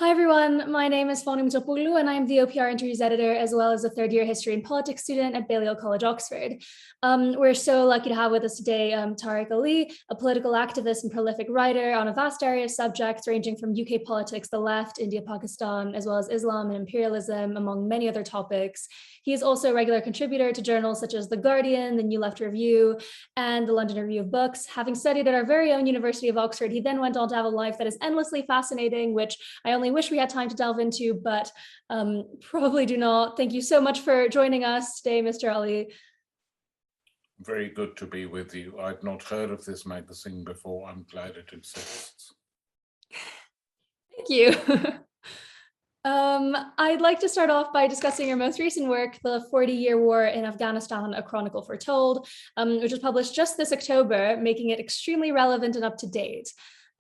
Hi everyone, my name is Fonie Mitsopoulou and I'm the OPR Interviews Editor as well as a third-year History and Politics student at Balliol College, Oxford. We're so lucky to have with us today Tariq Ali, a political activist and prolific writer on a vast area of subjects ranging from UK politics, the left, India, Pakistan, as well as Islam and imperialism, among many other topics. He is also a regular contributor to journals such as The Guardian, the New Left Review, and the London Review of Books. Having studied at our very own University of Oxford, he then went on to have a life that is endlessly fascinating, which I only wish we had time to delve into, but probably do not. Thank you so much for joining us today, Mr. Ali. Very good to be with you. I'd not heard of this magazine before. I'm glad it exists. Thank you. I'd like to start off by discussing your most recent work, The 40-Year War in Afghanistan, A Chronicle Foretold, which was published just this October, making it extremely relevant and up to date.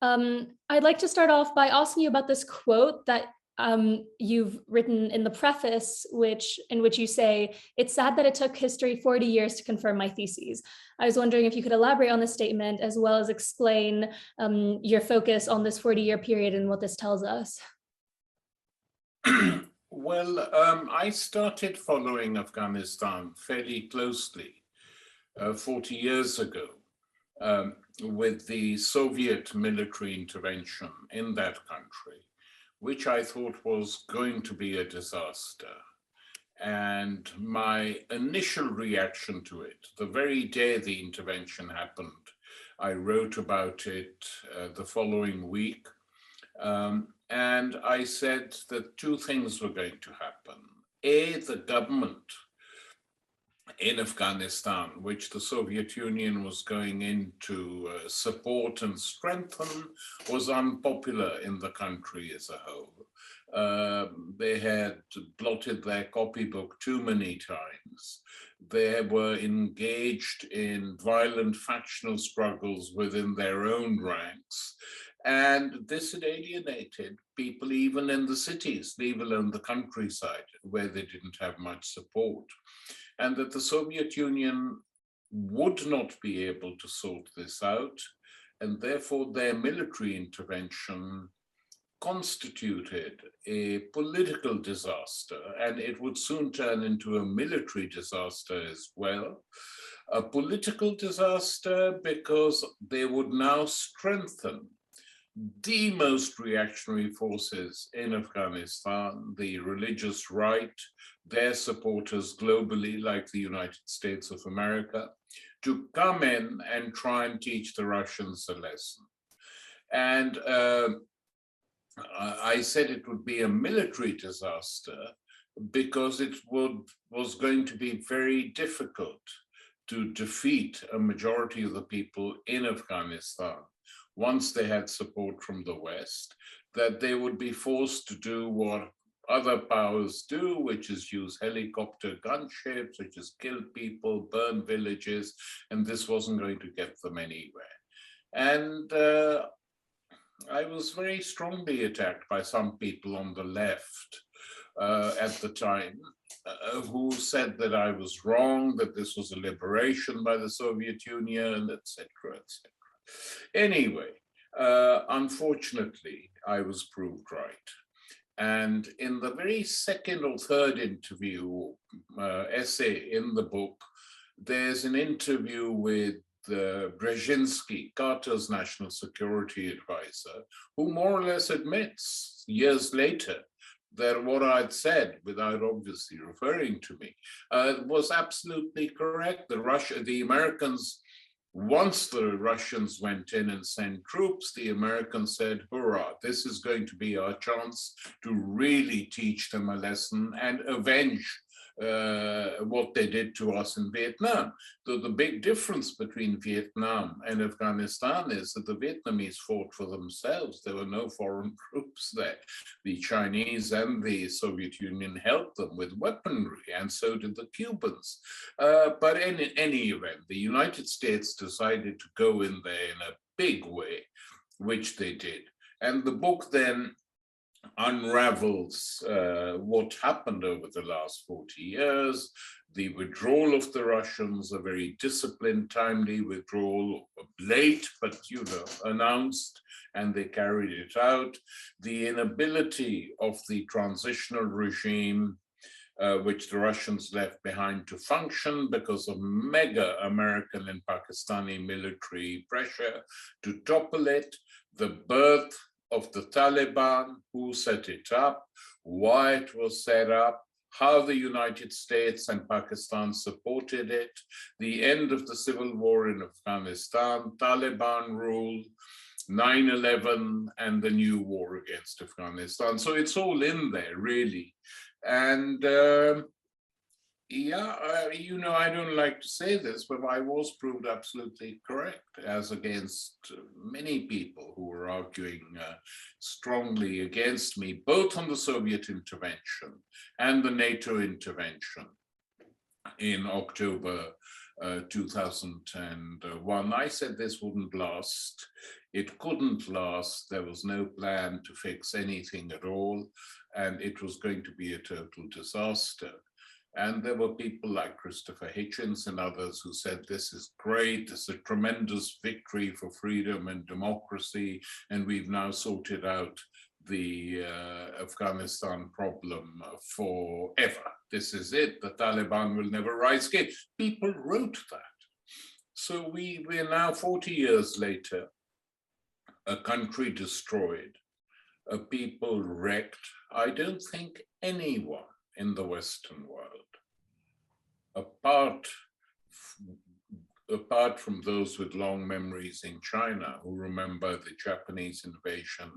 I'd like to start off by asking you about this quote that you've written in the preface, in which you say, "It's sad that it took history 40 years to confirm my theses." I was wondering if you could elaborate on this statement as well as explain your focus on this 40-year period and what this tells us. Well, I started following Afghanistan fairly closely 40 years ago with the Soviet military intervention in that country, which I thought was going to be a disaster. And my initial reaction to it, the very day the intervention happened, I wrote about it the following week. And I said that two things were going to happen. A, the government in Afghanistan, which the Soviet Union was going in to support and strengthen, was unpopular in the country as a whole. They had blotted their copybook too many times. They were engaged in violent factional struggles within their own ranks. And this had alienated people even in the cities, leave alone the countryside, where they didn't have much support. And that the Soviet Union would not be able to sort this out, and therefore their military intervention constituted a political disaster, and it would soon turn into a military disaster as well. A political disaster because they would now strengthen the most reactionary forces in Afghanistan, the religious right, their supporters globally, like the United States of America, to come in and try and teach the Russians a lesson. And I said it would be a military disaster because it was going to be very difficult to defeat a majority of the people in Afghanistan once they had support from the West, that they would be forced to do what other powers do, which is use helicopter gunships, which is kill people, burn villages, and this wasn't going to get them anywhere. And I was very strongly attacked by some people on the left at the time who said that I was wrong, that this was a liberation by the Soviet Union, etc., etc. Anyway, unfortunately, I was proved right. And in the very second or third interview, essay in the book, there's an interview with Brzezinski, Carter's national security advisor, who more or less admits years later that what I'd said, without obviously referring to me, was absolutely correct. The Americans, once the Russians went in and sent troops, the Americans said, hurrah, this is going to be our chance to really teach them a lesson and avenge what they did to us in Vietnam. The big difference between Vietnam and Afghanistan is that the Vietnamese fought for themselves. There were no foreign troops there. The Chinese and the Soviet Union helped them with weaponry, and so did the Cubans. But in any event, the United States decided to go in there in a big way, which they did. And the book then unravels what happened over the last 40 years, the withdrawal of the Russians, a very disciplined, timely withdrawal, late, but announced, and they carried it out. The inability of the transitional regime, which the Russians left behind, to function because of mega American and Pakistani military pressure to topple it, the birth of the Taliban, who set it up, why it was set up, how the United States and Pakistan supported it, the end of the civil war in Afghanistan, Taliban rule, 9/11, and the new war against Afghanistan. So it's all in there, really. And I don't like to say this, but I was proved absolutely correct, as against many people who were arguing strongly against me, both on the Soviet intervention and the NATO intervention in October 2001. I said this wouldn't last. It couldn't last. There was no plan to fix anything at all, and it was going to be a total disaster. And there were people like Christopher Hitchens and others who said, this is great, this is a tremendous victory for freedom and democracy, and we've now sorted out the Afghanistan problem forever. This is it, the Taliban will never rise again. People wrote that. So we're now 40 years later, a country destroyed, a people wrecked. I don't think anyone in the Western world, apart from those with long memories in China who remember the Japanese invasion,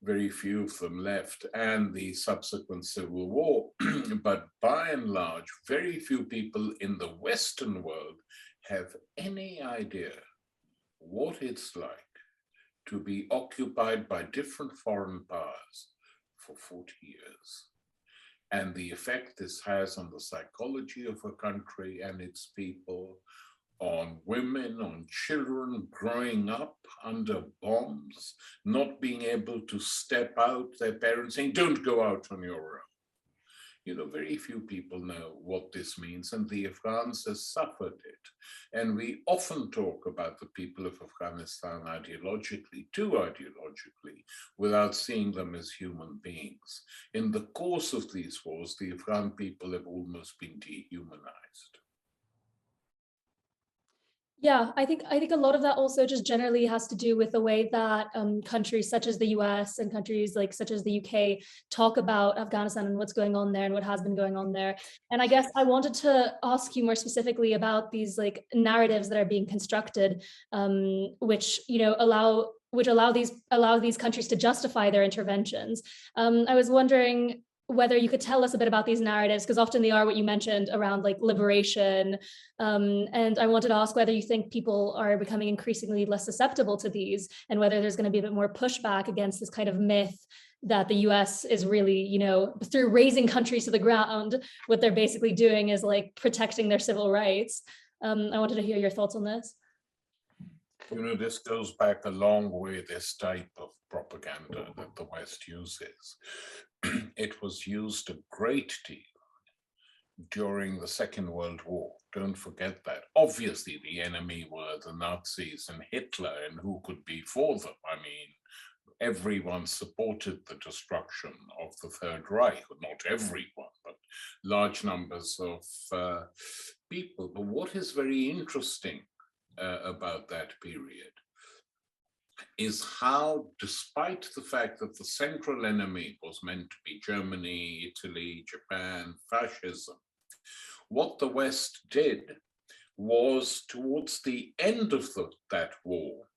very few of them left, and the subsequent civil war, but by and large, very few people in the Western world have any idea what it's like to be occupied by different foreign powers for 40 years. And the effect this has on the psychology of a country and its people, on women, on children growing up under bombs, not being able to step out, their parents saying, don't go out on your own. Very few people know what this means, and the Afghans have suffered it. And we often talk about the people of Afghanistan too ideologically, without seeing them as human beings. In the course of these wars, the Afghan people have almost been dehumanized. Yeah, I think a lot of that also just generally has to do with the way that countries such as the US and countries such as the UK talk about Afghanistan and what's going on there and what has been going on there. And I guess I wanted to ask you more specifically about these narratives that are being constructed, which allow these countries to justify their interventions. I was wondering whether you could tell us a bit about these narratives, because often they are what you mentioned around liberation. And I wanted to ask whether you think people are becoming increasingly less susceptible to these, and whether there's going to be a bit more pushback against this kind of myth that the US is really, through raising countries to the ground, what they're basically doing is protecting their civil rights. I wanted to hear your thoughts on this. This goes back a long way, this type of propaganda that the West uses. It was used a great deal during the Second World War. Don't forget that. Obviously, the enemy were the Nazis and Hitler, and who could be for them? I mean, everyone supported the destruction of the Third Reich. Not everyone, but large numbers of people. But what is very interesting about that period is how, despite the fact that the central enemy was meant to be Germany, Italy, Japan, fascism, what the West did was, towards the end of that war,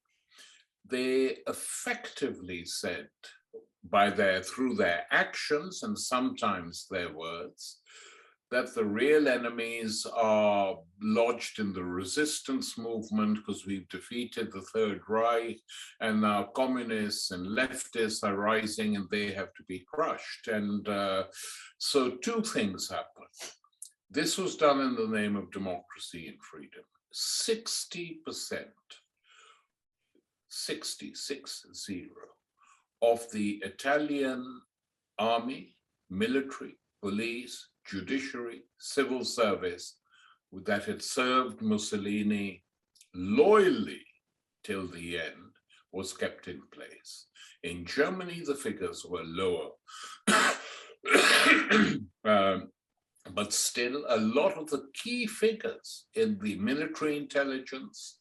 they effectively said, through their actions and sometimes their words, that the real enemies are lodged in the resistance movement because we've defeated the Third Reich, and now communists and leftists are rising and they have to be crushed. And so two things happened. This was done in the name of democracy and freedom. 60%, 60, 60, of the Italian army, military, police, judiciary, civil service that had served Mussolini loyally till the end was kept in place. In Germany, the figures were lower. But still, a lot of the key figures in the military intelligence,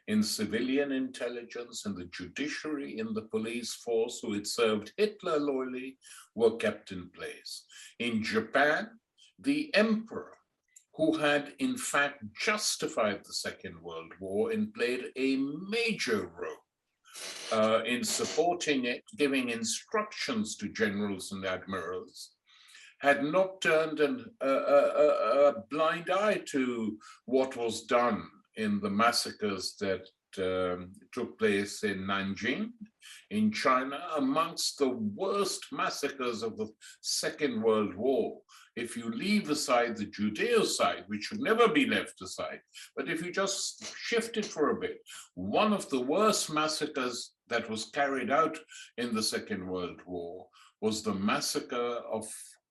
in civilian intelligence, in the judiciary, in the police force who had served Hitler loyally were kept in place. In Japan, the emperor, who had in fact justified the Second World War and played a major role in supporting it, giving instructions to generals and admirals, had not turned a blind eye to what was done in the massacres that took place in Nanjing, in China, amongst the worst massacres of the Second World War. If you leave aside the Judeo-side, which should never be left aside, but if you just shift it for a bit, one of the worst massacres that was carried out in the Second World War was the massacre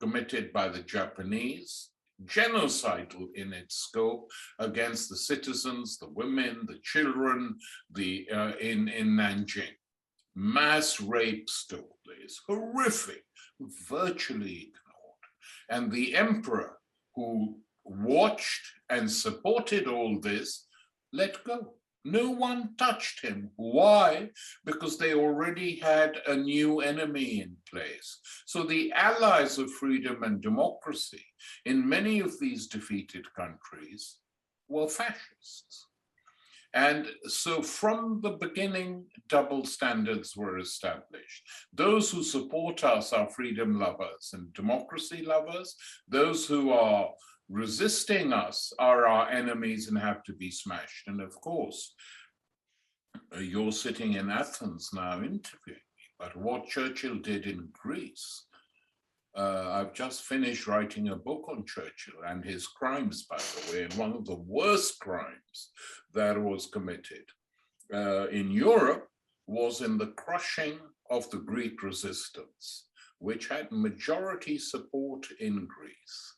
committed by the Japanese, genocidal in its scope, against the citizens, the women, the children, in Nanjing. Mass rapes took place, horrific, virtually ignored. And the emperor, who watched and supported all this, let go. No one touched him. Why? Because they already had a new enemy in place. So the allies of freedom and democracy in many of these defeated countries were fascists. And so from the beginning, double standards were established. Those who support us are freedom lovers and democracy lovers. Those who are resisting us are our enemies and have to be smashed. And of course, you're sitting in Athens now interviewing me, but what Churchill did in Greece, I've just finished writing a book on Churchill and his crimes, by the way, and one of the worst crimes that was committed in Europe was in the crushing of the Greek resistance, which had majority support in Greece.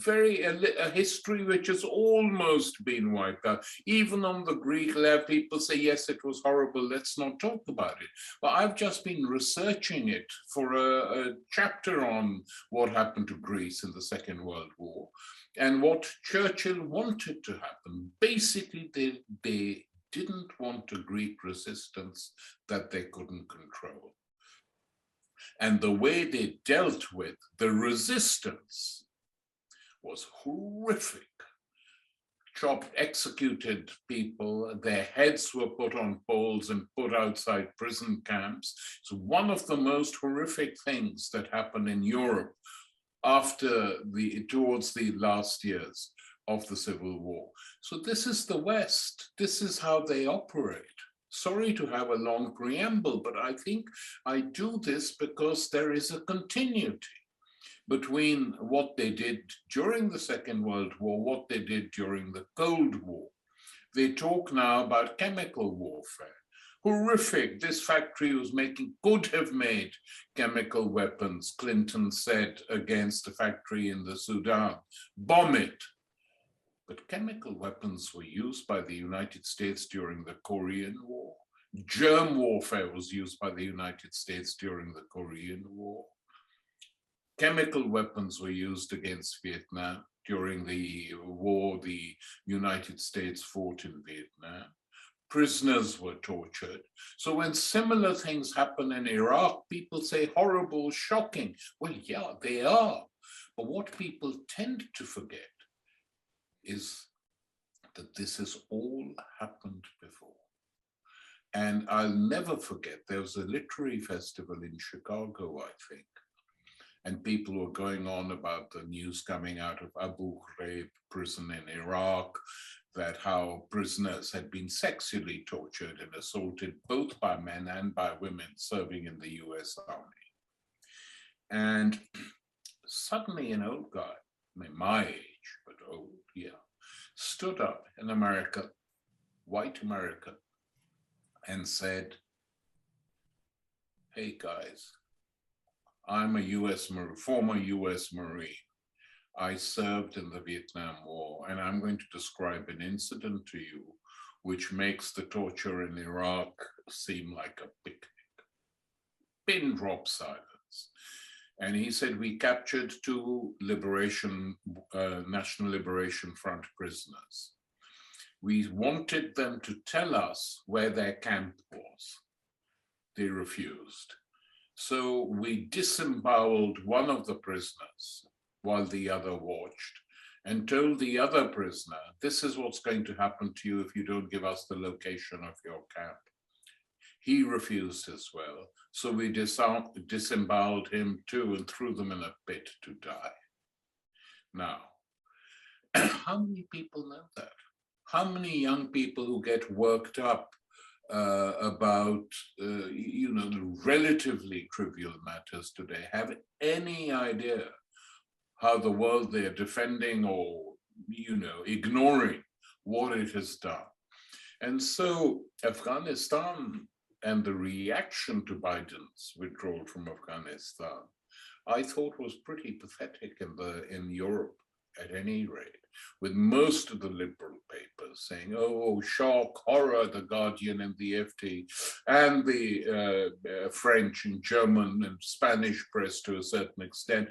A history which has almost been wiped out. Even on the Greek level, people say, yes, it was horrible, let's not talk about it. But I've just been researching it for a chapter on what happened to Greece in the Second World War and what Churchill wanted to happen. Basically, they didn't want a Greek resistance that they couldn't control. And the way they dealt with the resistance was horrific. Executed people, their heads were put on poles and put outside prison camps. So one of the most horrific things that happened in Europe towards the last years of the Civil War. So this is the West. This is how they operate. Sorry to have a long preamble, but I think I do this because there is a continuity between what they did during the Second World War, what they did during the Cold War. They talk now about chemical warfare. Horrific. This factory could have made chemical weapons, Clinton said, against a factory in the Sudan. Bomb it. But chemical weapons were used by the United States during the Korean War. Germ warfare was used by the United States during the Korean War. Chemical weapons were used against Vietnam during the war the United States fought in Vietnam. Prisoners were tortured. So when similar things happen in Iraq, people say horrible, shocking. Well, yeah, they are. But what people tend to forget is that this has all happened before. And I'll never forget, there was a literary festival in Chicago, I think, and people were going on about the news coming out of Abu Ghraib prison in Iraq, that how prisoners had been sexually tortured and assaulted both by men and by women serving in the US Army. And suddenly an old guy, I mean, my age, but old, yeah, stood up in America, white America, and said, hey guys, I'm a former US Marine. I served in the Vietnam War, and I'm going to describe an incident to you which makes the torture in Iraq seem like a picnic. Pin drop silence. And he said, we captured two National Liberation Front prisoners. We wanted them to tell us where their camp was. They refused. So we disemboweled one of the prisoners while the other watched and told the other prisoner, this is what's going to happen to you if you don't give us the location of your camp. He refused as well. So we disemboweled him too and threw them in a pit to die. Now, how many people know that? How many young people who get worked up about the relatively trivial matters today have any idea how the world they're defending or ignoring what it has done? And so Afghanistan and the reaction to Biden's withdrawal from Afghanistan, I thought was pretty pathetic in Europe at any rate, with most of the liberal papers saying, oh, shock, horror, the Guardian and the FT, and the French and German and Spanish press to a certain extent,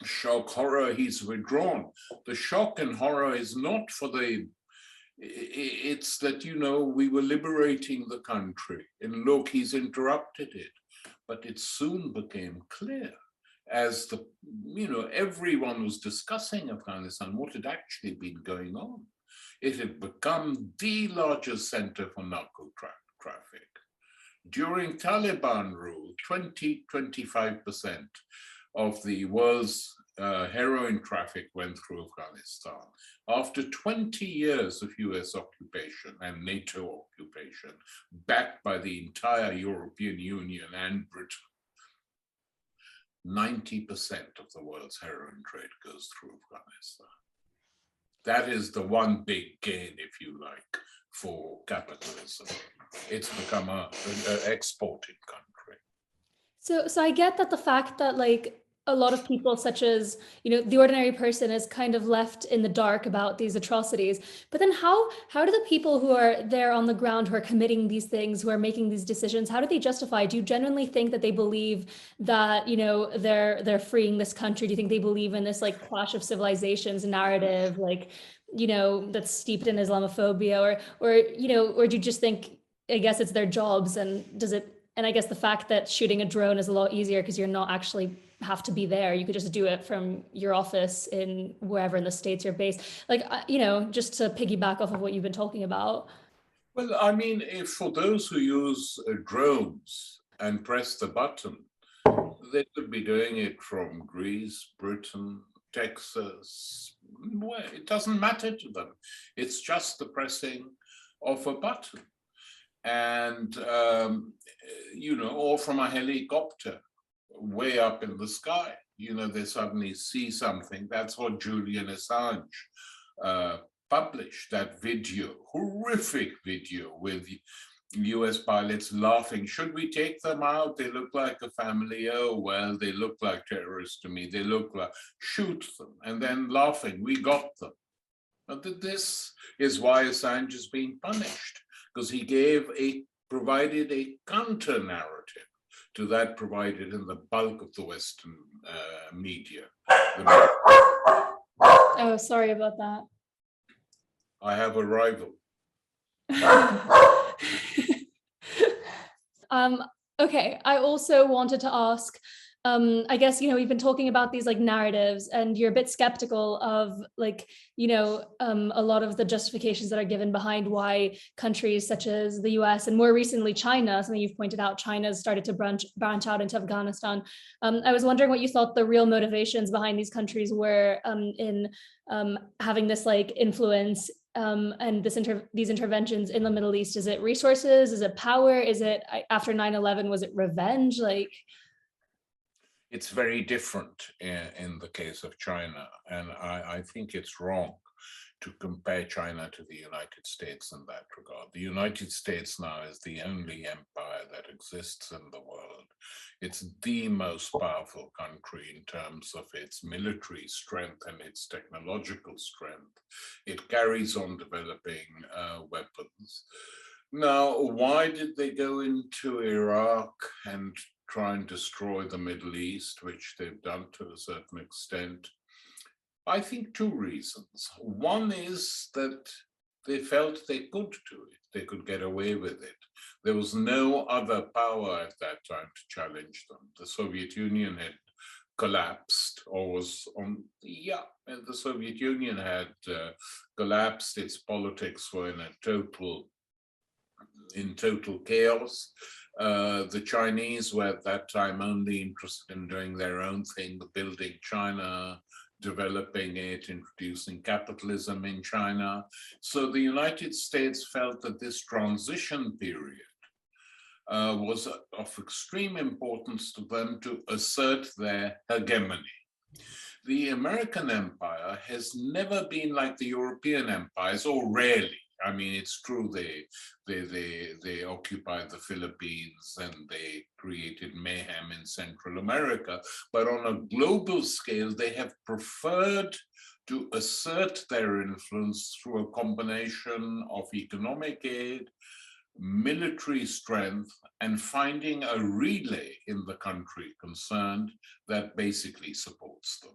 shock, horror, he's withdrawn. The shock and horror is not for it's that, we were liberating the country and look, he's interrupted it. But it soon became clear as everyone was discussing Afghanistan, what had actually been going on. It had become the largest center for narco traffic. During Taliban rule, 25% of the world's heroin traffic went through Afghanistan. After 20 years of US occupation and NATO occupation, backed by the entire European Union and Britain, 90% of the world's heroin trade goes through Afghanistan. That is the one big gain, if you like, for capitalism. It's become an exporting country. So I get that the fact that a lot of people, such as, the ordinary person, is kind of left in the dark about these atrocities. But then how do the people who are there on the ground, who are committing these things, who are making these decisions, how do they justify? Do you genuinely think that they believe that, they're freeing this country? Do you think they believe in this clash of civilizations narrative, that's steeped in Islamophobia, or do you just think, I guess it's their jobs, and I guess the fact that shooting a drone is a lot easier because you're not actually have to be there. You could just do it from your office in wherever in the States you're based. Just to piggyback off of what you've been talking about. Well, I mean, if for those who use drones and press the button, they could be doing it from Greece, Britain, Texas. Well, it doesn't matter to them. It's just the pressing of a button. And, or from a helicopter way up in the sky, they suddenly see something. That's what Julian Assange published, that video, horrific video with US pilots laughing. Should we take them out? They look like a family. Oh, well, they look like terrorists to me. They look like, shoot them. And then laughing, we got them. But this is why Assange is being punished, because he provided a counter narrative to that provided in the bulk of the Western media. Oh, sorry about that. I have a rival. Okay, I also wanted to ask, I guess, we've been talking about these narratives, and you're a bit skeptical of a lot of the justifications that are given behind why countries such as the US and more recently China, something you've pointed out, China's started to branch out into Afghanistan. I was wondering what you thought the real motivations behind these countries were in having this influence and these interventions in the Middle East. Is it resources? Is it power? Is it, after 9/11, was it revenge? It's very different in the case of China, and I think it's wrong to compare China to the United States in that regard. The United States now is the only empire that exists in the world. It's the most powerful country in terms of its military strength and its technological strength. It carries on developing weapons. Now, why did they go into Iraq and try and destroy the Middle East, which they've done to a certain extent? I think two reasons. One is that they felt they could do it. They could get away with it. There was no other power at that time to challenge them. The Soviet Union had collapsed, or was on, and the Soviet Union had collapsed. Its politics were in total chaos. The Chinese were at that time only interested in doing their own thing, building China, developing it, introducing capitalism in China. So the United States felt that this transition period was of extreme importance to them to assert their hegemony. The American empire has never been like the European empires, or rarely. I mean, it's true they occupied the Philippines and they created mayhem in Central America, but on a global scale, they have preferred to assert their influence through a combination of economic aid, military strength, and finding a relay in the country concerned that basically supports them.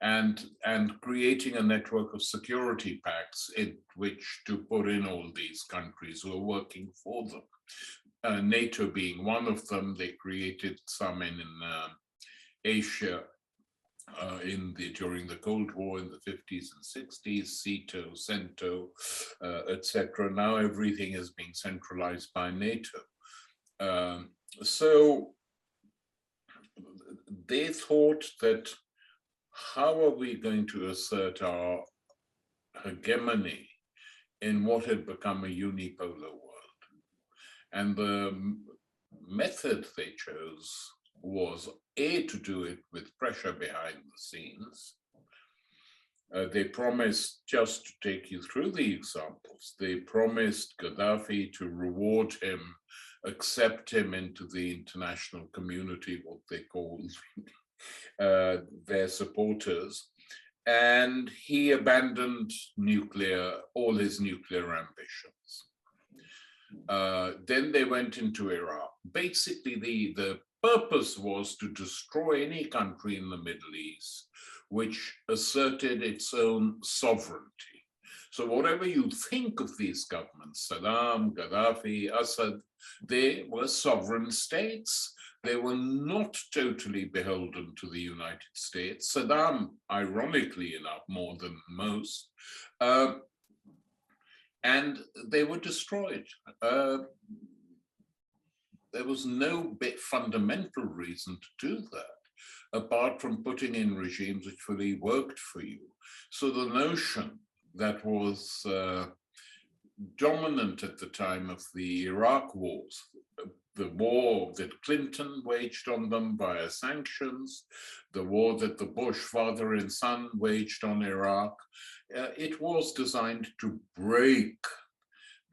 And creating a network of security pacts in which to put in all these countries who are working for them. NATO being one of them. They created some in Asia during the Cold War in the 50s and 60s, CETO, CENTO, etc. Now everything is being centralized by NATO. So they thought that, how are we going to assert our hegemony in what had become a unipolar world? And the method they chose was, A, to do it with pressure behind the scenes. They promised, just to take you through the examples, they promised Gaddafi to reward him, accept him into the international community, what they called their supporters, and he abandoned all his nuclear ambitions. Then they went into Iraq. Basically, the purpose was to destroy any country in the Middle East which asserted its own sovereignty. So whatever you think of these governments, Saddam, Gaddafi, Assad, they were sovereign states. They were not totally beholden to the United States. Saddam, ironically enough, more than most, and they were destroyed. There was no fundamental reason to do that, apart from putting in regimes which fully worked for you. So the notion that was dominant at the time of the Iraq wars, the war that Clinton waged on them via sanctions, the war that the Bush father and son waged on Iraq, it was designed to break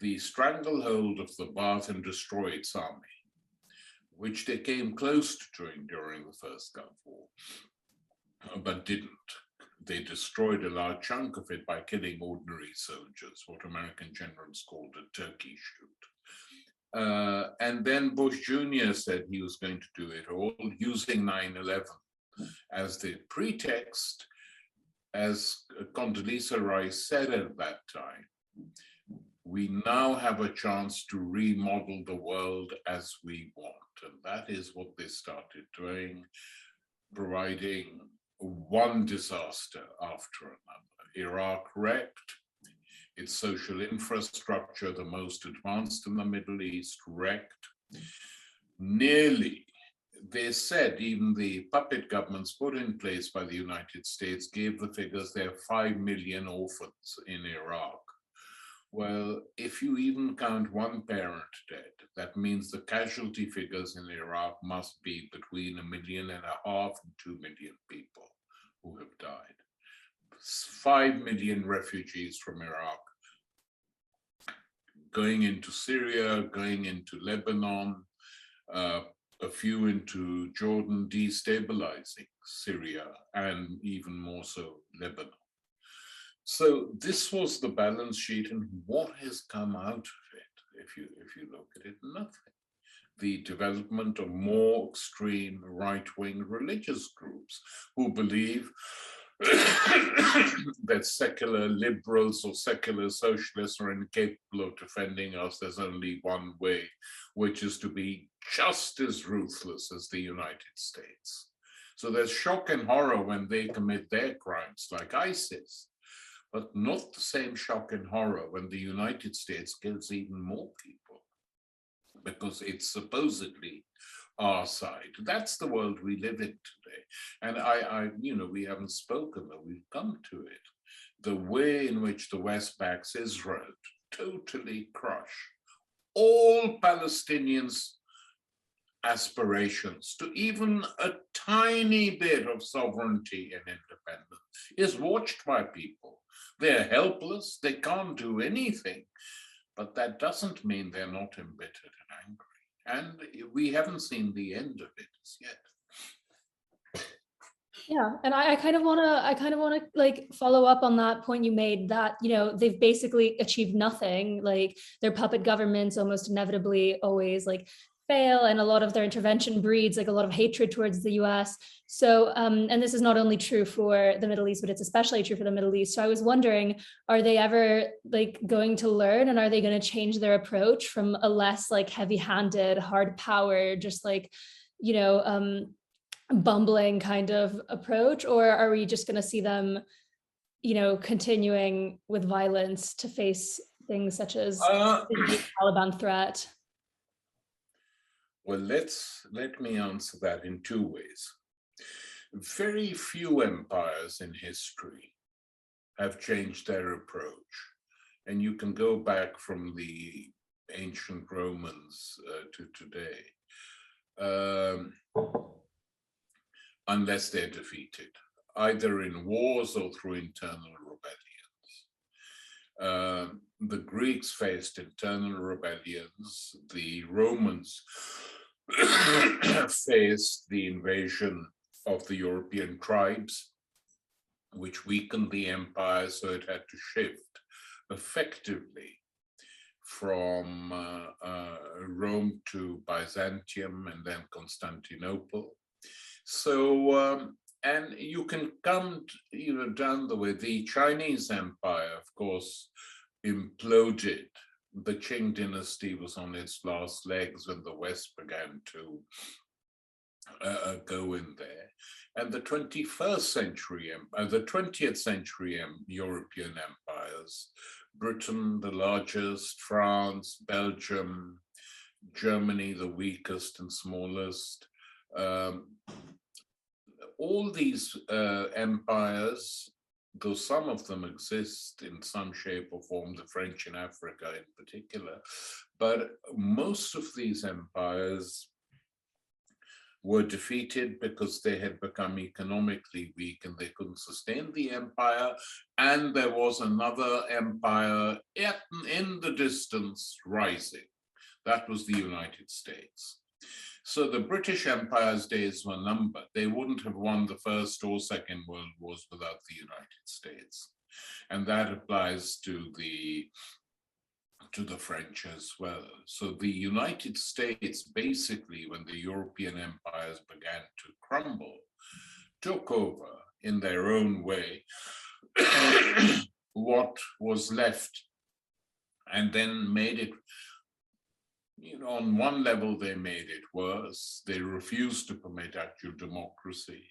the stranglehold of the Ba'ath and destroy its army, which they came close to doing during the First Gulf War, but didn't. They destroyed a large chunk of it by killing ordinary soldiers, what American generals called a turkey shoot. And then Bush Jr. said he was going to do it all using 9/11 as the pretext. As Condoleezza Rice said at that time, we now have a chance to remodel the world as we want. And that is what they started doing, providing one disaster after another. Iraq wrecked, its social infrastructure, the most advanced in the Middle East, wrecked. Nearly, they said, even the puppet governments put in place by the United States gave the figures, there are 5 million orphans in Iraq. Well, if you even count one parent dead, that means the casualty figures in Iraq must be between 1.5 million and 2 million people who have died. 5 million refugees from Iraq going into Syria, going into Lebanon, a few into Jordan, destabilizing Syria, and even more so Lebanon. So this was the balance sheet, and what has come out of it? If you look at it, nothing. The development of more extreme right-wing religious groups who believe that secular liberals or secular socialists are incapable of defending us. There's only one way, which is to be just as ruthless as the United States. So there's shock and horror when they commit their crimes, like ISIS, but not the same shock and horror when the United States kills even more people, because it's supposedly our side. That's the world we live in today. And we haven't spoken, but we've come to it. The way in which the West backs Israel to totally crush all Palestinians' aspirations to even a tiny bit of sovereignty and independence is watched by people. They're helpless, they can't do anything, but that doesn't mean they're not embittered and angry. And we haven't seen the end of it as yet. Yeah, and I kind of want to like follow up on that point you made, that they've basically achieved nothing. Like their puppet governments almost inevitably always like fail, and a lot of their intervention breeds like a lot of hatred towards the US. So and this is not only true for the Middle East, but it's especially true for the Middle East. So I was wondering, are they ever like going to learn, and are they going to change their approach from a less like heavy-handed, hard power, just like bumbling kind of approach, or are we just going to see them continuing with violence to face things such as the Taliban threat? Well, let me answer that in two ways. Very few empires in history have changed their approach, and you can go back from the ancient Romans to today, unless they're defeated, either in wars or through internal rebellions. The Greeks faced internal rebellions. The Romans faced the invasion of the European tribes, which weakened the empire, so it had to shift effectively from Rome to Byzantium and then Constantinople. So, and you can come, down the way. The Chinese Empire, of course, imploded. The Qing dynasty was on its last legs when the West began to go in there. And the 21st century, the 20th century European empires, Britain, the largest, France, Belgium, Germany, the weakest and smallest, all these empires, though some of them exist in some shape or form, the French in Africa in particular, but most of these empires were defeated because they had become economically weak and they couldn't sustain the empire. And there was another empire in the distance rising. That was the United States. So the British Empire's days were numbered. They wouldn't have won the First or Second World Wars without the United States. And that applies to the French as well. So the United States, basically, when the European empires began to crumble, took over in their own way what was left, and then made it, on one level, they made it worse. They refused to permit actual democracy.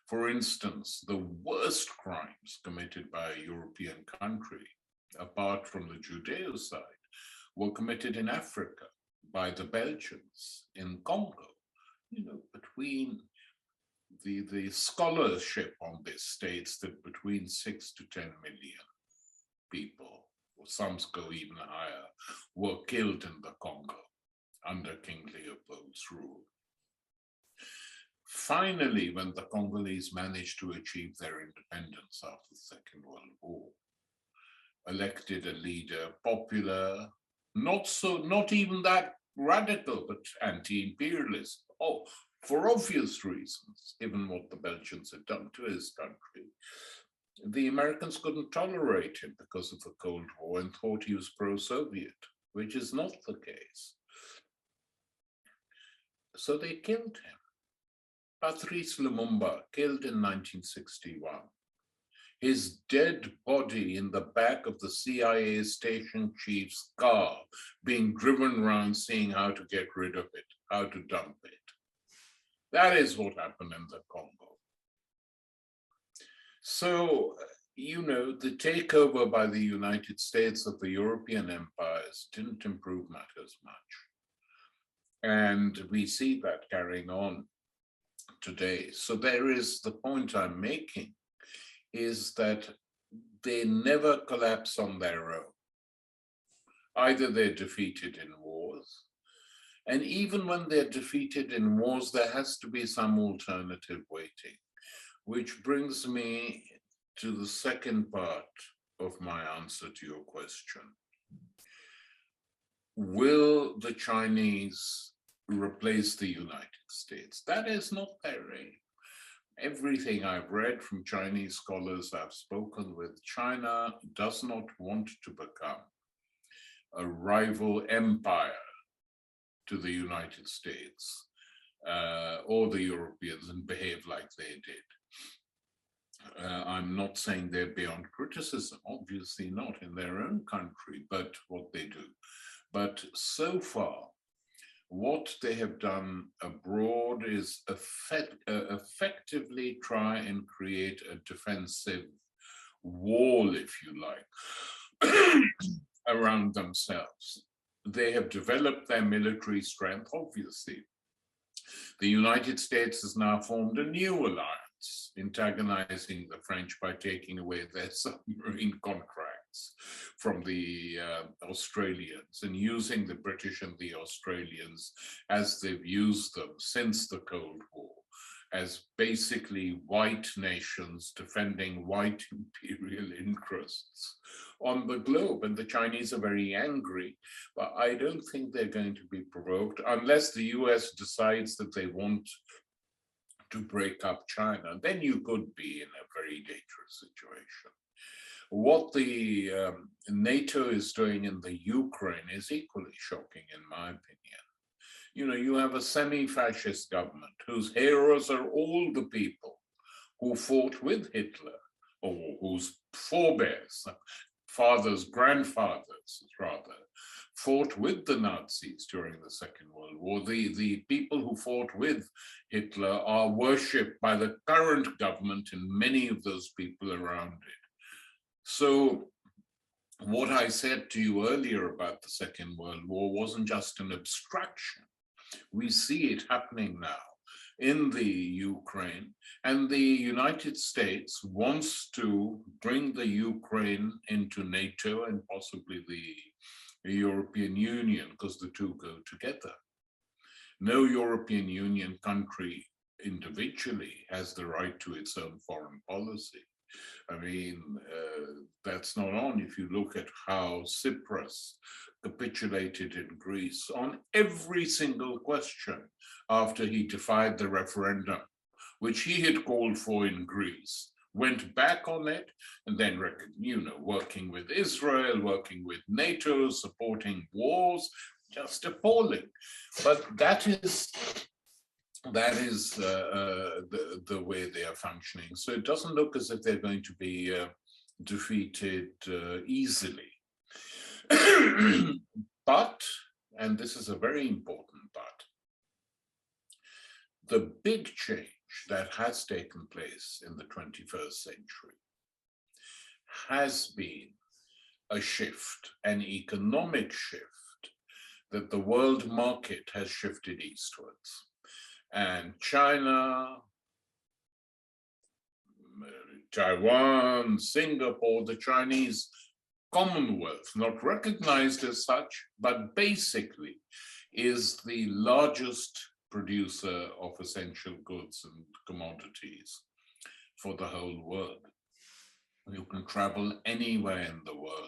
For instance, the worst crimes committed by a European country, apart from the Judeo-side, were committed in Africa by the Belgians in Congo. Between the scholarship on this states that between 6 to 10 million people, or some go even higher, were killed in the Congo under King Leopold's rule. Finally, when the Congolese managed to achieve their independence after the Second World War, elected a leader, popular, not even that radical, but anti-imperialist. Oh, for obvious reasons, given what the Belgians had done to his country. The Americans couldn't tolerate him because of the Cold War and thought he was pro-Soviet, which is not the case. So they killed him. Patrice Lumumba, killed in 1961. His dead body in the back of the CIA station chief's car, being driven around seeing how to get rid of it, how to dump it. That is what happened in the Congo. So, you know, the takeover by the United States of the European empires didn't improve matters much. And we see that carrying on today. So there is the point I'm making, is that they never collapse on their own. Either they're defeated in wars, and even when they're defeated in wars, there has to be some alternative waiting, which brings me to the second part of my answer to your question. Will the Chinese replace the United States? That is not their aim. Everything I've read from Chinese scholars I've spoken with, China does not want to become a rival empire to the United States or the Europeans and behave like they did. I'm not saying they're beyond criticism, obviously not in their own country, but what they do. But so far, what they have done abroad is effectively try and create a defensive wall, if you like, around themselves. They have developed their military strength, obviously. The United States has now formed a new alliance, antagonizing the French by taking away their submarine contracts from the Australians and using the British and the Australians as they've used them since the Cold War, as basically white nations defending white imperial interests on the globe. And the Chinese are very angry, but I don't think they're going to be provoked unless the US decides that they want to break up China. Then you could be in a very dangerous situation. What the NATO is doing in the Ukraine is equally shocking, in my opinion. You know, you have a semi-fascist government whose heroes are all the people who fought with Hitler, or whose forebears, fathers, grandfathers, rather, fought with the Nazis during the Second World War. The people who fought with Hitler are worshipped by the current government and many of those people around it. So what I said to you earlier about the Second World War wasn't just an abstraction. We see it happening now in the Ukraine, and the United States wants to bring the Ukraine into NATO and possibly the European Union, because the two go together. No European Union country individually has the right to its own foreign policy. I mean, that's not on. If you look at how Tsipras capitulated in Greece on every single question after he defied the referendum, which he had called for in Greece, went back on it, and then, you know, working with Israel, working with NATO, supporting wars, just appalling. But that is the way they are functioning. So it doesn't look as if they're going to be defeated easily. But, and this is a very important but, the big change that has taken place in the 21st century has been a shift, an economic shift, that the world market has shifted eastwards. And China, Taiwan, Singapore, the Chinese Commonwealth, not recognized as such, but basically is the largest producer of essential goods and commodities for the whole world. You can travel anywhere in the world,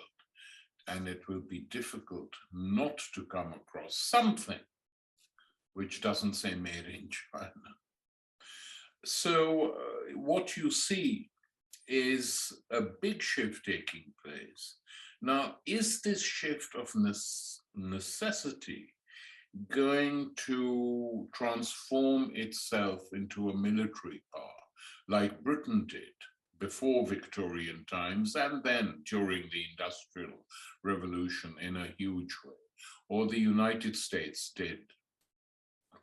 and it will be difficult not to come across something which doesn't say made in China. So what you see is a big shift taking place. Now, is this shift of necessity going to transform itself into a military power, like Britain did before Victorian times and then during the Industrial Revolution in a huge way, or the United States did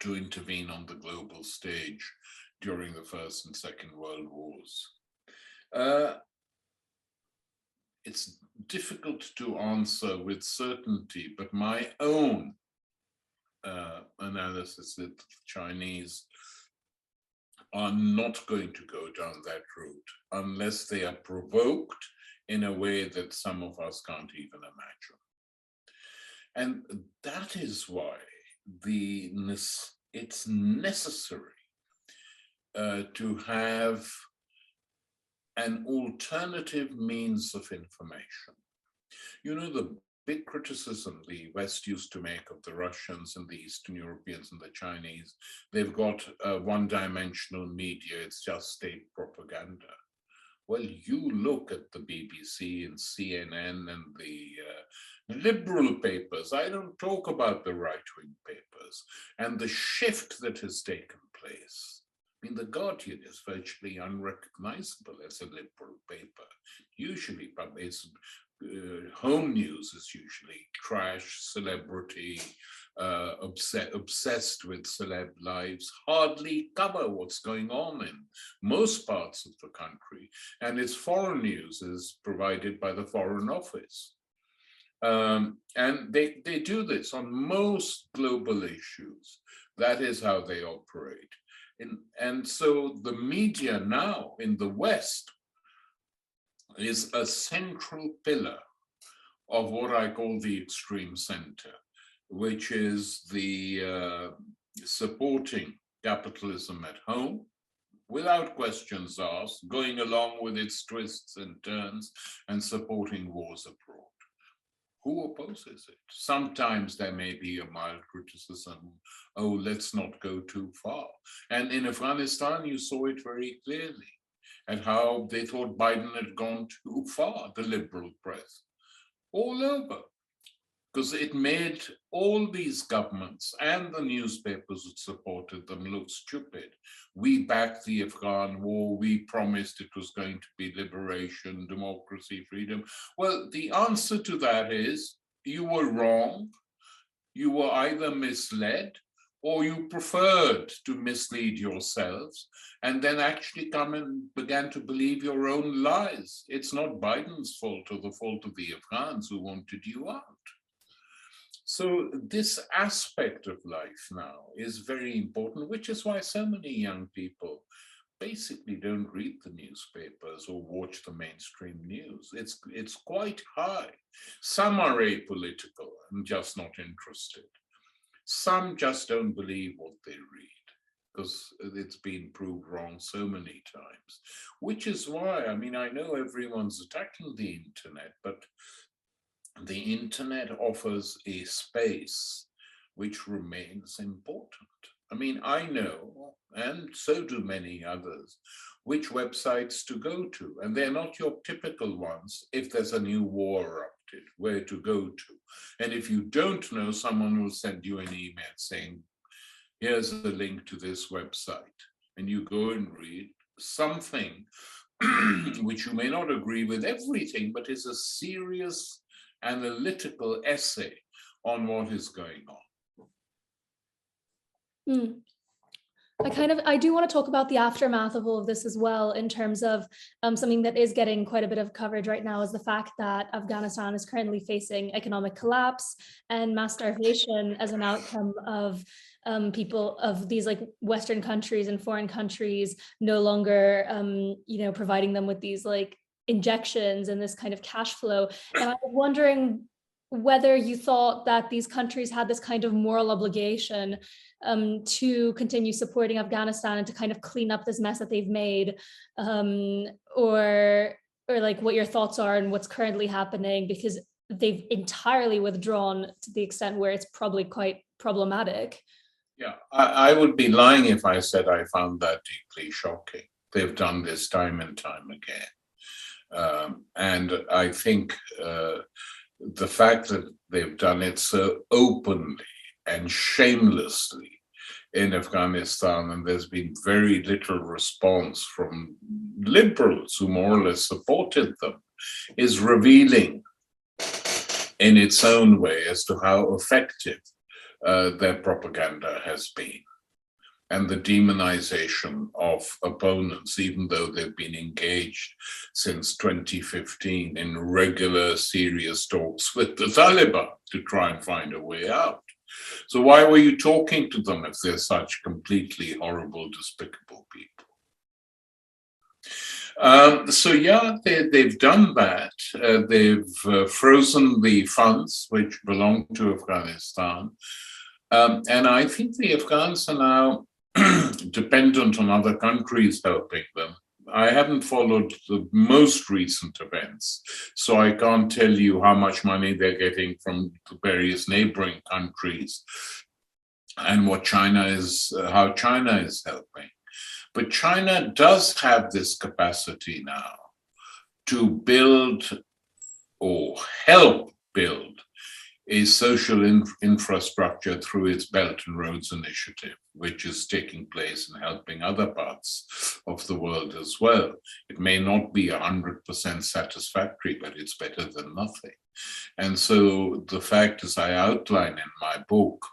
to intervene on the global stage during the First and Second World Wars? It's difficult to answer with certainty, but my own analysis that the Chinese are not going to go down that route unless they are provoked in a way that some of us can't even imagine. And that is why it's necessary to have an alternative means of information. You know, the big criticism the West used to make of the Russians and the Eastern Europeans and the Chinese, they've got one-dimensional media, it's just state propaganda. Well, you look at the BBC and CNN and the liberal papers, I don't talk about the right-wing papers, and the shift that has taken place. I mean, The Guardian is virtually unrecognizable as a liberal paper. Usually, home news is usually trash, celebrity, obsessed with celeb lives, hardly cover what's going on in most parts of the country. And its foreign news is provided by the Foreign Office. And they do this on most global issues. That is how they operate. And so the media now in the West is a central pillar of what I call the extreme center, which is the supporting capitalism at home, without questions asked, going along with its twists and turns, and supporting wars abroad. Who opposes it? Sometimes there may be a mild criticism, oh, let's not go too far. And in Afghanistan, you saw it very clearly, and how they thought Biden had gone too far, the liberal press, all over, because it made all these governments and the newspapers that supported them look stupid. We backed the Afghan war, we promised it was going to be liberation, democracy, freedom. Well, the answer to that is you were wrong, you were either misled, or you preferred to mislead yourselves and then actually come and began to believe your own lies. It's not Biden's fault or the fault of the Afghans who wanted you out. So this aspect of life now is very important, which is why so many young people basically don't read the newspapers or watch the mainstream news. It's quite high. Some are apolitical and just not interested. Some just don't believe what they read, because it's been proved wrong so many times, which is why, I mean, I know everyone's attacking the internet, but the internet offers a space which remains important. I mean, I know, and so do many others, which websites to go to, and they're not your typical ones. If there's a new war erupted, where to go to. And if you don't know, someone will send you an email saying, here's a link to this website, and you go and read something which you may not agree with everything, but is a serious analytical essay on what is going on. I do want to talk about the aftermath of all of this as well, in terms of something that is getting quite a bit of coverage right now is the fact that Afghanistan is currently facing economic collapse and mass starvation as an outcome of people of these like Western countries and foreign countries no longer, providing them with these like injections and this kind of cash flow. And I was wondering whether you thought that these countries had this kind of moral obligation to continue supporting Afghanistan and to kind of clean up this mess that they've made, or like what your thoughts are and what's currently happening, because they've entirely withdrawn to the extent where it's probably quite problematic. Yeah, I would be lying if I said I found that deeply shocking. They've done this time and time again. And I think the fact that they've done it so openly and shamelessly in Afghanistan, and there's been very little response from liberals who more or less supported them, is revealing in its own way as to how effective their propaganda has been, and the demonization of opponents, even though they've been engaged since 2015 in regular, serious talks with the Taliban to try and find a way out. So why were you talking to them if they're such completely horrible, despicable people? So yeah, they've done that. They've frozen the funds which belong to Afghanistan. And I think the Afghans are now dependent on other countries helping them. I haven't followed the most recent events, so I can't tell you how much money they're getting from the various neighboring countries and what how China is helping. But China does have this capacity now to build or help build a social infrastructure through its Belt and Roads Initiative, which is taking place and helping other parts of the world as well. It may not be 100% satisfactory, but it's better than nothing. And so the fact, as I outline in my book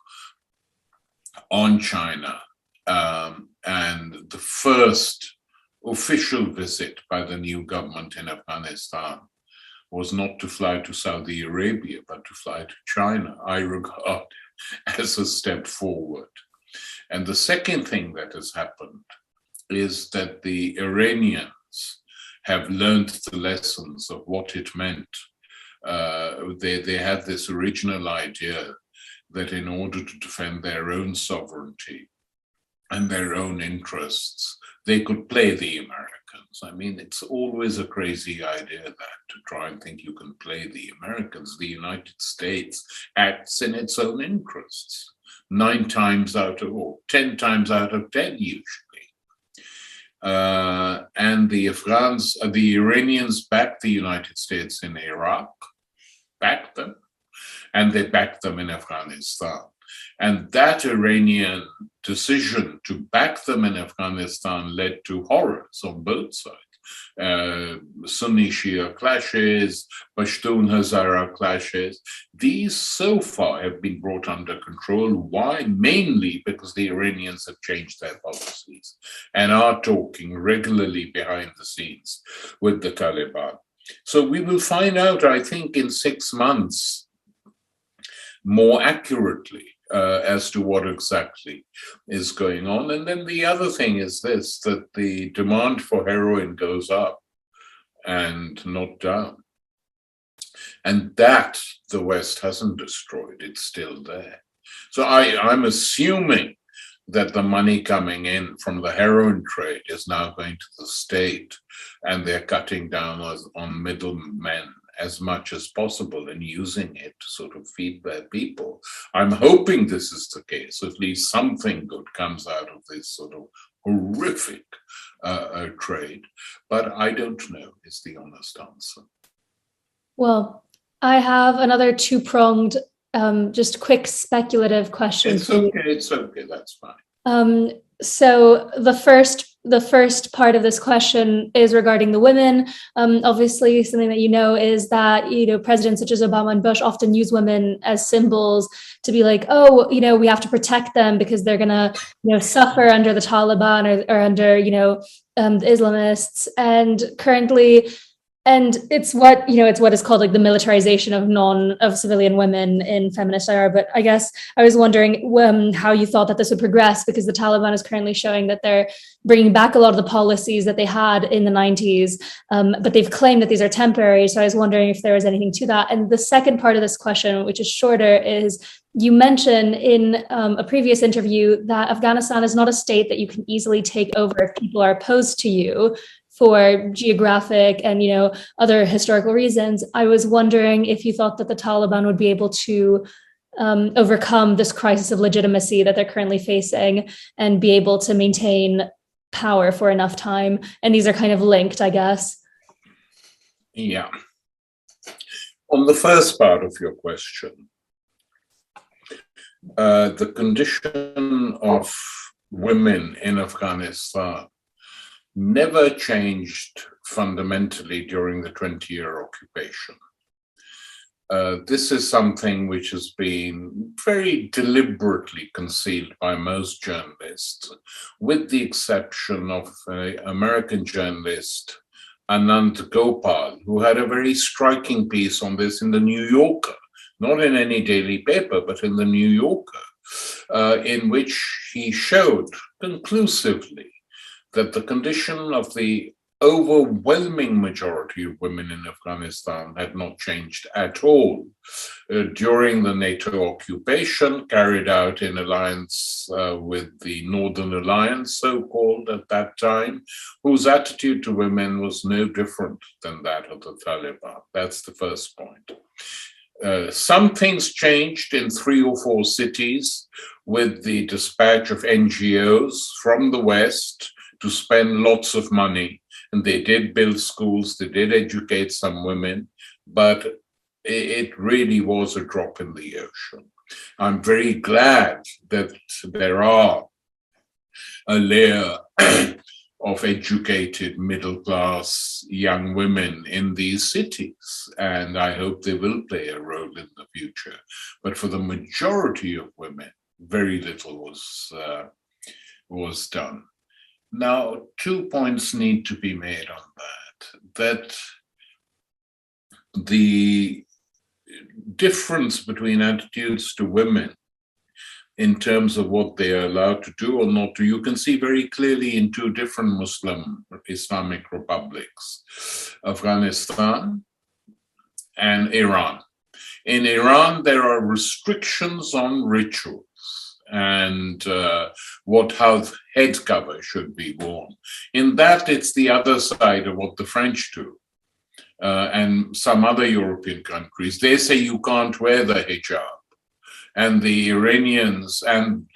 on China, and the first official visit by the new government in Afghanistan was not to fly to Saudi Arabia, but to fly to China, I regard as a step forward. And the second thing that has happened is that the Iranians have learned the lessons of what it meant. They had this original idea that in order to defend their own sovereignty and their own interests, they could play the Americans. I mean, it's always a crazy idea that to try and think you can play the Americans. The United States acts in its own interests 9 times out of, or 10 times out of 10 usually. And the Iranians backed the United States in Iraq, backed them, and they backed them in Afghanistan. And that Iranian decision to back them in Afghanistan led to horrors on both sides. Sunni Shia clashes, Pashtun Hazara clashes. These so far have been brought under control. Why? Mainly because the Iranians have changed their policies and are talking regularly behind the scenes with the Taliban. So we will find out, I think, in 6 months more accurately as to what exactly is going on. And then the other thing is this, that the demand for heroin goes up and not down. And that the West hasn't destroyed, it's still there. So I'm assuming that the money coming in from the heroin trade is now going to the state, and they're cutting down on middlemen as much as possible and using it to sort of feed their people. I'm hoping this is the case. At least something good comes out of this sort of horrific trade. But I don't know is the honest answer. Well, I have another 2-pronged, just quick speculative question. It's okay, that's fine. So the first part of this question is regarding the women. Obviously, something that you know is that presidents such as Obama and Bush often use women as symbols to be like, oh, we have to protect them because they're gonna suffer under the Taliban or under the Islamists. And currently, And it's what, it's what is called like the militarization of civilian women in feminist IR. But I guess I was wondering how you thought that this would progress, because the Taliban is currently showing that they're bringing back a lot of the policies that they had in the 90s, but they've claimed that these are temporary. So I was wondering if there was anything to that. And the second part of this question, which is shorter, is you mentioned in a previous interview that Afghanistan is not a state that you can easily take over if people are opposed to you for geographic and other historical reasons. I was wondering if you thought that the Taliban would be able to overcome this crisis of legitimacy that they're currently facing and be able to maintain power for enough time. And these are kind of linked, I guess. Yeah. On the first part of your question, the condition of women in Afghanistan never changed fundamentally during the 20-year occupation. This is something which has been very deliberately concealed by most journalists, with the exception of an American journalist, Anand Gopal, who had a very striking piece on this in the New Yorker, not in any daily paper, but in the New Yorker, in which he showed conclusively that the condition of the overwhelming majority of women in Afghanistan had not changed at all during the NATO occupation carried out in alliance with the Northern Alliance, so-called at that time, whose attitude to women was no different than that of the Taliban. That's the first point. Some things changed in 3 or 4 cities with the dispatch of NGOs from the West to spend lots of money. And they did build schools, they did educate some women, but it really was a drop in the ocean. I'm very glad that there are a layer of educated middle-class young women in these cities, and I hope they will play a role in the future. But for the majority of women, very little was done. Now, 2 points need to be made on that the difference between attitudes to women in terms of what they are allowed to do or not do, you can see very clearly in 2 different Muslim Islamic republics, Afghanistan and Iran. In Iran, there are restrictions on rituals and how head cover should be worn. In that, it's the other side of what the French do and some other European countries. They say you can't wear the hijab, and the Iranians and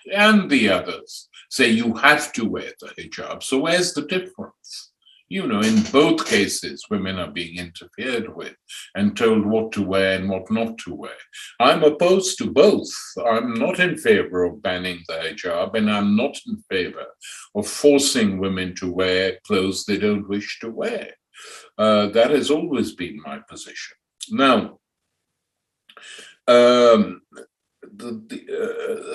the others say you have to wear the hijab. So where's the difference? In both cases, women are being interfered with and told what to wear and what not to wear. I'm opposed to both. I'm not in favor of banning the hijab, and I'm not in favor of forcing women to wear clothes they don't wish to wear. That has always been my position. Now, the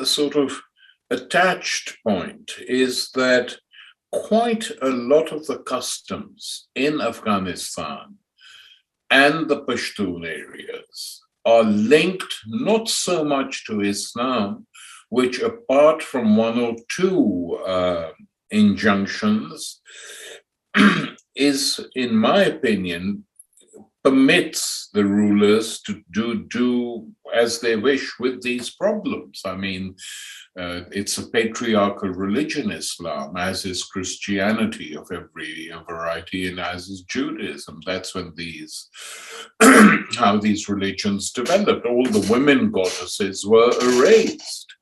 sort of attached point is that quite a lot of the customs in Afghanistan and the Pashtun areas are linked not so much to Islam, which apart from 1 or 2 injunctions is, in my opinion, permits the rulers to do as they wish with these problems. I mean, it's a patriarchal religion, Islam, as is Christianity of every variety, and as is Judaism. That's when how these religions developed. All the women goddesses were erased.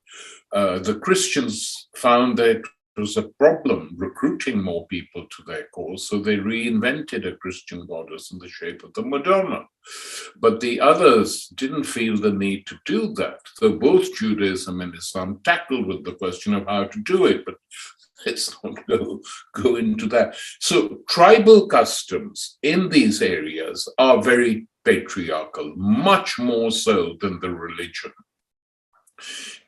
The Christians found that it was a problem recruiting more people to their cause, so they reinvented a Christian goddess in the shape of the Madonna. But the others didn't feel the need to do that. So both Judaism and Islam tackled with the question of how to do it, but let's not go into that. So tribal customs in these areas are very patriarchal, much more so than the religion.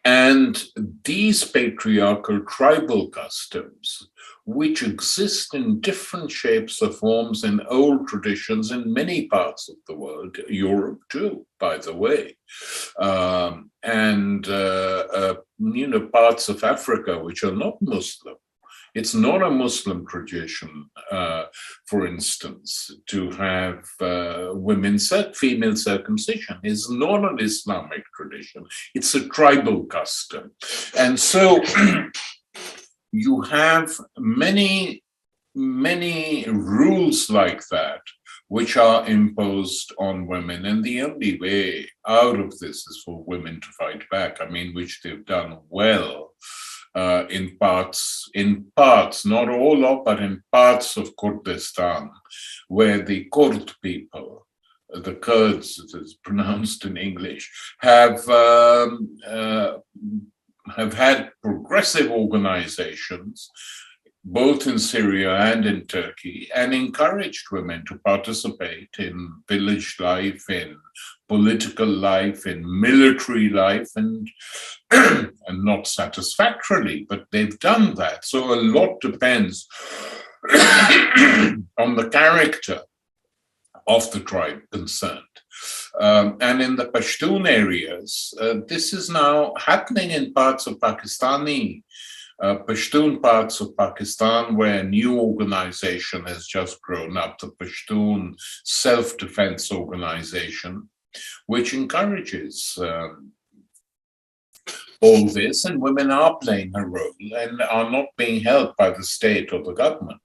And these patriarchal tribal customs, which exist in different shapes or forms in old traditions in many parts of the world, Europe too, by the way, and parts of Africa which are not Muslim. It's not a Muslim tradition, for instance, to have female circumcision. It's not an Islamic tradition. It's a tribal custom. And so you have many rules like that which are imposed on women. And the only way out of this is for women to fight back, which they've done well. In parts, not all of, but in parts of Kurdistan, where the Kurd people, the Kurds, as it's pronounced in English, have had progressive organizations, both in Syria and in Turkey, and encouraged women to participate in village life, in political life, in military life, and not satisfactorily, but they've done that. So a lot depends on the character of the tribe concerned. And in the Pashtun areas, this is now happening in parts of Pashtun parts of Pakistan, where a new organization has just grown up, the Pashtun Self-Defense Organization, which encourages all this, and women are playing a role and are not being helped by the state or the government,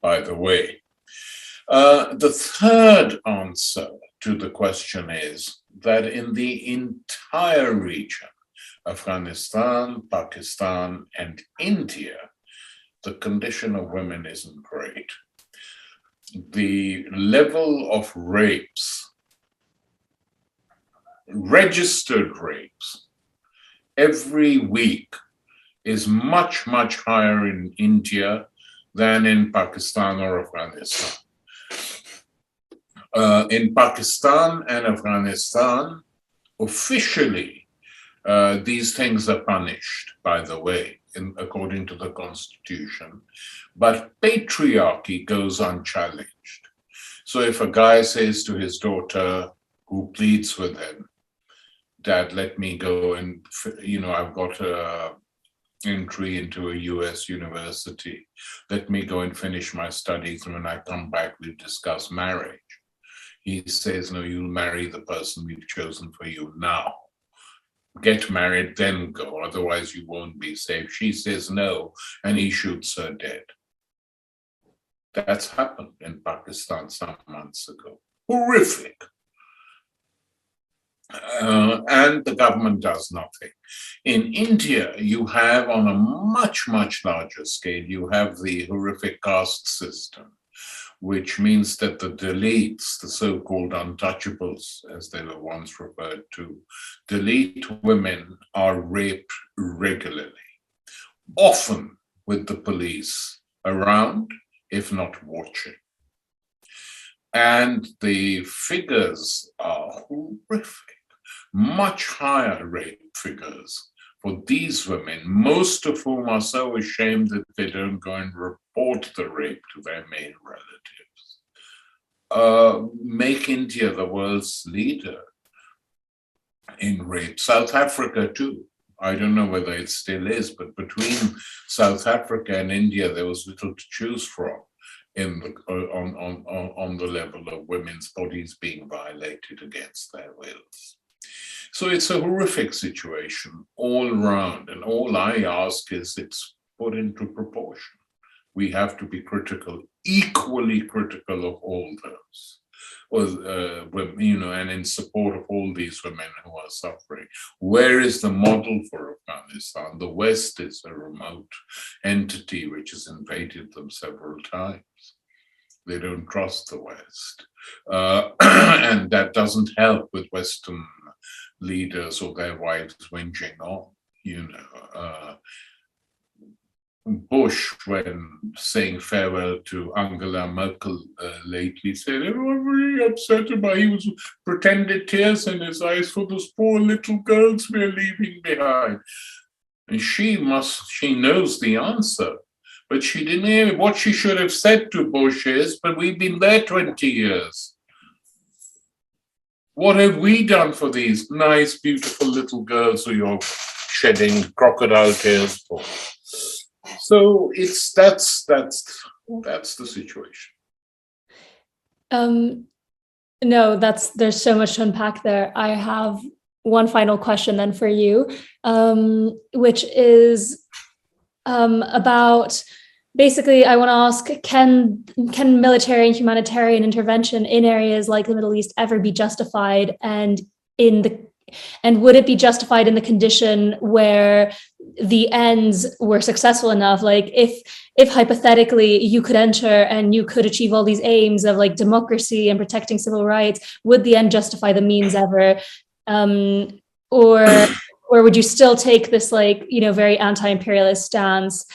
by the way. The third answer to the question is that in the entire region, Afghanistan, Pakistan, and India, the condition of women isn't great. The level of rapes, registered rapes, every week is much, much higher in India than in Pakistan or Afghanistan. In Pakistan and Afghanistan, officially, these things are punished, by the way, according to the constitution, but patriarchy goes unchallenged. So if a guy says to his daughter, who pleads with him, Dad, let me go and, I've got a entry into a US university. Let me go and finish my studies, and when I come back, we'll discuss marriage. He says, no, you'll marry the person we've chosen for you now. Get married, then go, otherwise you won't be safe. She says no, and he shoots her dead. That's happened in Pakistan some months ago. Horrific. And the government does nothing. In India, you have, on a much, much larger scale, you have the horrific caste system, which means that the Dalits, the so-called untouchables, as they were once referred to, Dalit women are raped regularly, often with the police around, if not watching. And the figures are horrific. Much higher rape figures for these women, most of whom are so ashamed that they don't go and report the rape to their male relatives. Make India the world's leader in rape. South Africa too. I don't know whether it still is, but between South Africa and India, there was little to choose from on the level of women's bodies being violated against their wills. So it's a horrific situation all around, and all I ask is it's put into proportion. We have to be critical, equally critical of all those, and in support of all these women who are suffering. Where is the model for Afghanistan? The West is a remote entity which has invaded them several times. They don't trust the West. And that doesn't help with Western leaders or their wives whinging on. Bush, when saying farewell to Angela Merkel lately, said, very upset about. He was pretended tears in his eyes for those poor little girls we're leaving behind. And she knows the answer, but she didn't hear what she should have said to Bush is, but we've been there 20 years. What have we done for these nice, beautiful little girls who you're shedding crocodile tears for? So that's the situation. No, there's so much to unpack there. I have one final question then for you, which is about, basically, I want to ask, can military and humanitarian intervention in areas like the Middle East ever be justified, and would it be justified in the condition where the ends were successful enough? Like if hypothetically you could enter and you could achieve all these aims of like democracy and protecting civil rights, would the end justify the means ever? Or would you still take this like, very anti-imperialist stance?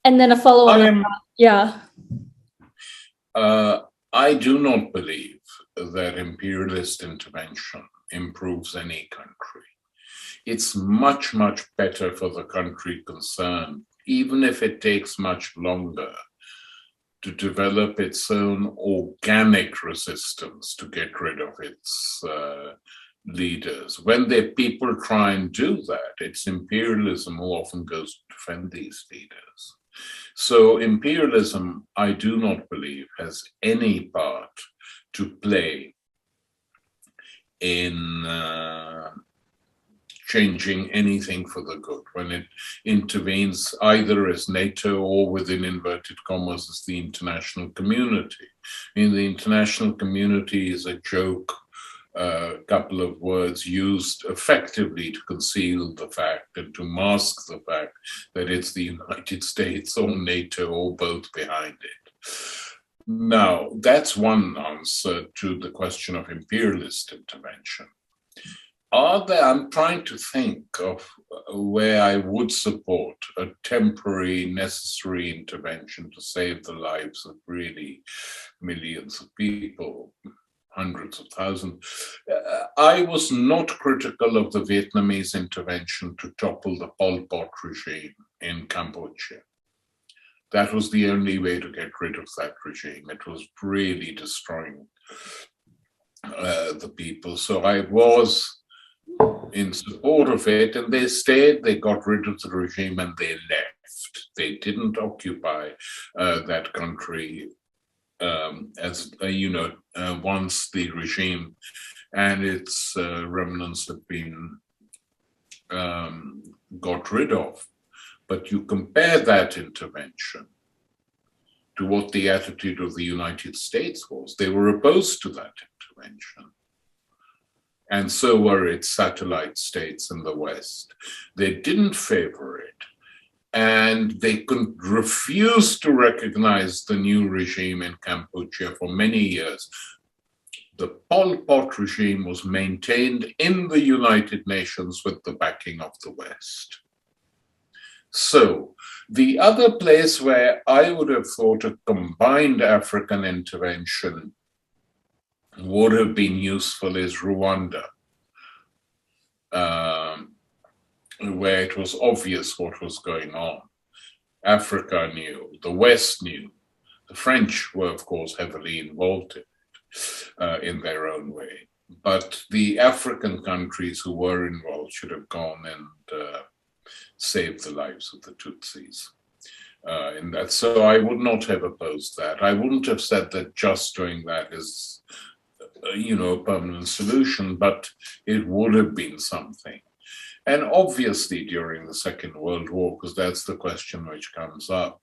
And then a follow-on. Yeah. I do not believe that imperialist intervention improves any country. It's much, much better for the country concerned, even if it takes much longer, to develop its own organic resistance to get rid of its leaders. When the people try and do that, it's imperialism who often goes to defend these leaders. So imperialism, I do not believe, has any part to play in changing anything for the good when it intervenes either as NATO or, within inverted commas, as the international community. I mean, the international community is a joke, a couple of words used effectively to conceal the fact and to mask the fact that it's the United States or NATO or both behind it. Now, that's one answer to the question of imperialist intervention. I'm trying to think of where I would support a temporary, necessary intervention to save the lives of really millions of people, hundreds of thousands. I was not critical of the Vietnamese intervention to topple the Pol Pot regime in Cambodia. That was the only way to get rid of that regime. It was really destroying the people. So I was in support of it, and they stayed, they got rid of the regime, and they left. They didn't occupy that country once the regime and its remnants have been got rid of. But you compare that intervention to what the attitude of the United States was. They were opposed to that intervention. And so were its satellite states in the West. They didn't favor it. And they refused to recognize the new regime in Cambodia for many years. The Pol Pot regime was maintained in the United Nations with the backing of the West. So the other place where I would have thought a combined African intervention would have been useful is Rwanda, where it was obvious what was going on. Africa knew, the West knew. The French were, of course, heavily involved in their own way. But the African countries who were involved should have gone and saved the lives of the Tutsis in that. So I would not have opposed that. I wouldn't have said that just doing that is, a permanent solution, but it would have been something. And obviously during the Second World War, because that's the question which comes up,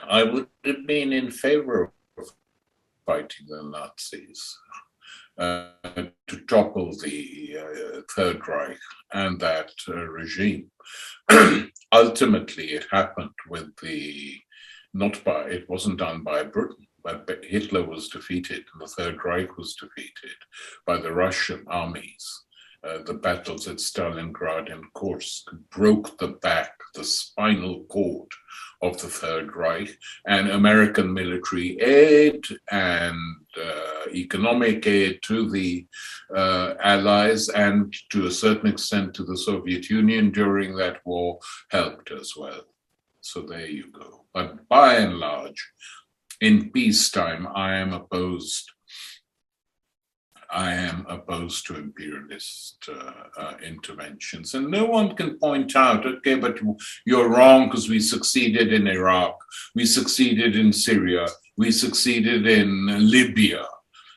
I would have been in favor of fighting the Nazis to topple the Third Reich and that regime. Ultimately, it happened with it wasn't done by Britain, but Hitler was defeated and the Third Reich was defeated by the Russian armies. The battles at Stalingrad and Kursk broke the spinal cord of the Third Reich, and American military aid and economic aid to the Allies and to a certain extent to the Soviet Union during that war helped as well. So there you go. But by and large, in peacetime, I am opposed to imperialist interventions. And no one can point out, okay, but you're wrong because we succeeded in Iraq, we succeeded in Syria, we succeeded in Libya.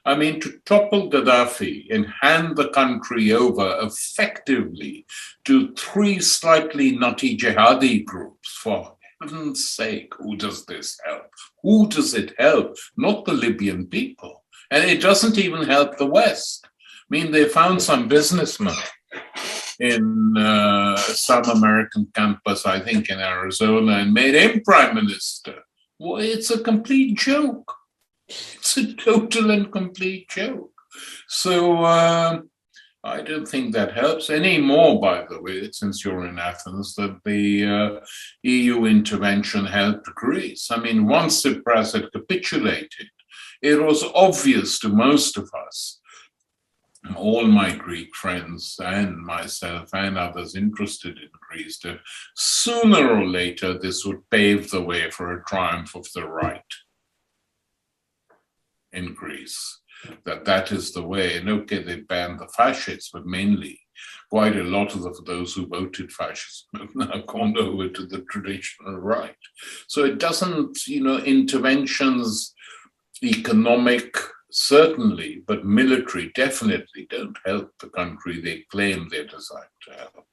I mean, to topple Gaddafi and hand the country over effectively to 3 slightly nutty jihadi groups, for heaven's sake, who does this help? Who does it help? Not the Libyan people. And it doesn't even help the West. I mean, they found some businessman in some American campus, I think in Arizona, and made him prime minister. Well, it's a complete joke. It's a total and complete joke. So I don't think that helps anymore, by the way, since you're in Athens, that the EU intervention helped Greece. I mean, once Tsipras had capitulated, it was obvious to most of us, all my Greek friends and myself and others interested in Greece, that sooner or later this would pave the way for a triumph of the right in Greece. That is the way. And okay, they banned the fascists, but mainly quite a lot of those who voted fascist have now gone over to the traditional right. So it doesn't, interventions, economic, certainly, but military definitely don't help the country they claim they're designed to help.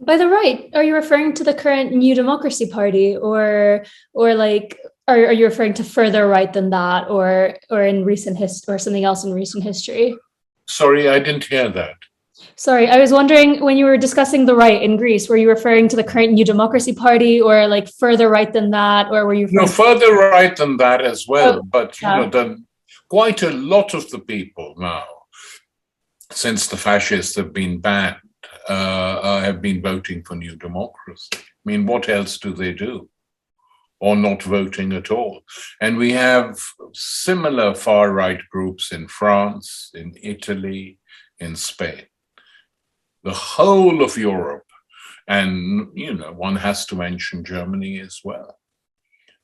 By the right, are you referring to the current New Democracy Party, or like, are you referring to further right than that, or in recent history, or something else in recent history? Sorry, I didn't hear that. Sorry, I was wondering, when you were discussing the right in Greece, were you referring to the current New Democracy Party, or like further right than that, or were you? No, further right than that as well. Oh, but quite a lot of the people now, since the fascists have been banned, have been voting for New Democracy. I mean, what else do they do? Or not voting at all. And we have similar far-right groups in France, in Italy, in Spain. The whole of Europe, and one has to mention Germany as well,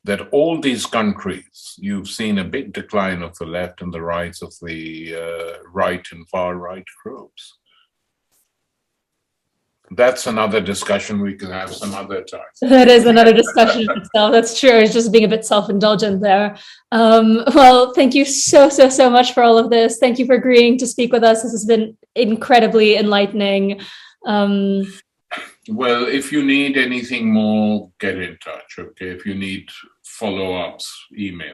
that all these countries, you've seen a big decline of the left and the rise of the right and far-right groups. That's another discussion we can have some other time. That is another discussion in itself. That's true. It's just being a bit self-indulgent there. Well, thank you so much for all of this. Thank you for agreeing to speak with us. This has been incredibly enlightening. Well, if you need anything more, get in touch, okay? If you need follow-ups, email.